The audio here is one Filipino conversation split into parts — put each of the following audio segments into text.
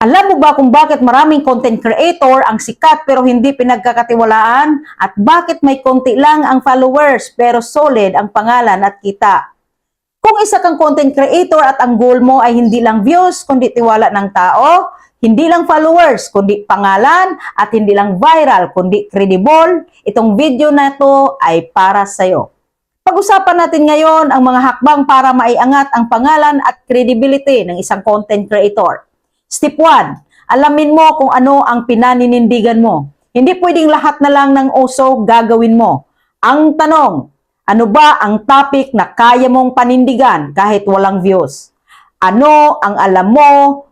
Alam mo ba kung bakit maraming content creator ang sikat pero hindi pinagkakatiwalaan? At bakit may konti lang ang followers pero solid ang pangalan at kita? Kung isa kang content creator at ang goal mo ay hindi lang views kundi tiwala ng tao, hindi lang followers kundi pangalan, at hindi lang viral kundi credible, itong video na ito ay para sa'yo. Pag-usapan natin ngayon ang mga hakbang para maiangat ang pangalan at credibility ng isang content creator. Step 1, alamin mo kung ano ang pinaninindigan mo. Hindi pwedeng lahat na lang ng uso gagawin mo. Ang tanong, ano ba ang topic na kaya mong panindigan kahit walang views? Ano ang alam mo,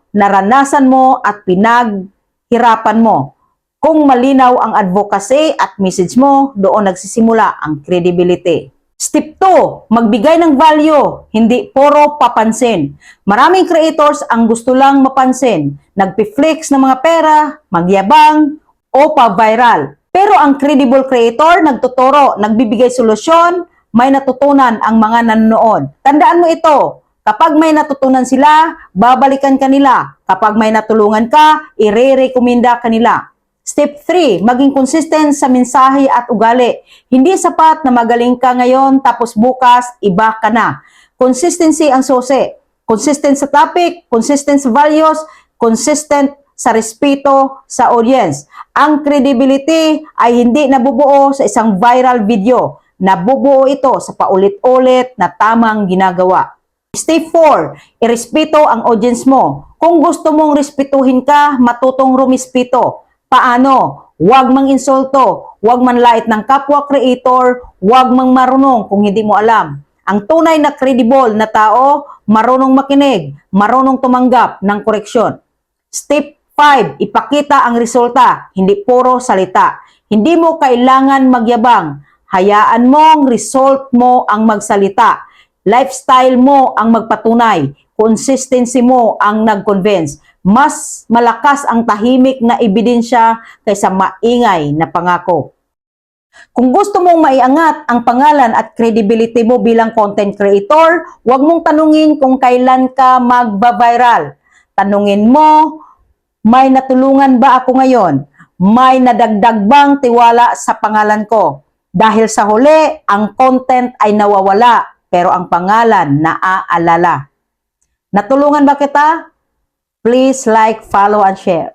naranasan mo at pinaghirapan mo? Kung malinaw ang advocacy at message mo, doon nagsisimula ang credibility. Step 2, magbigay ng value, hindi puro papansin. Maraming creators ang gusto lang mapansin. Nagpi-flex ng mga pera, magyabang, o pa-viral. Pero ang credible creator, nagtuturo, nagbibigay solusyon, may natutunan ang mga nanonood. Tandaan mo ito, kapag may natutunan sila, babalikan ka nila. Kapag may natulungan ka, ire-recommenda ka nila. Step 3, maging consistent sa mensahe at ugali. Hindi sapat na magaling ka ngayon tapos bukas iba ka na. Consistency ang susi. Consistent sa topic, consistent sa values, consistent sa respeto sa audience. Ang credibility ay hindi nabubuo sa isang viral video. Nabubuo ito sa paulit-ulit na tamang ginagawa. Step 4, irespeto ang audience mo. Kung gusto mong respetuhin ka, matutong rumispeto. Paano? Huwag mang insulto, huwag man lait ng kapwa creator, huwag mang marunong kung hindi mo alam. Ang tunay na credible na tao, marunong makinig, marunong tumanggap ng koreksyon. Step 5, ipakita ang resulta, hindi puro salita. Hindi mo kailangan magyabang, hayaan mong result mo ang magsalita. Lifestyle mo ang magpatunay, consistency mo ang nag-convince. Mas malakas ang tahimik na ebidensya kaysa maingay na pangako. Kung gusto mong maiangat ang pangalan at credibility mo bilang content creator, huwag mong tanungin kung kailan ka magba-viral. Tanungin mo, may natulungan ba ako ngayon? May nadagdag bang tiwala sa pangalan ko? Dahil sa huli, ang content ay nawawala, pero ang pangalan naaalala. Natulungan ba kita? Please like, follow, and share.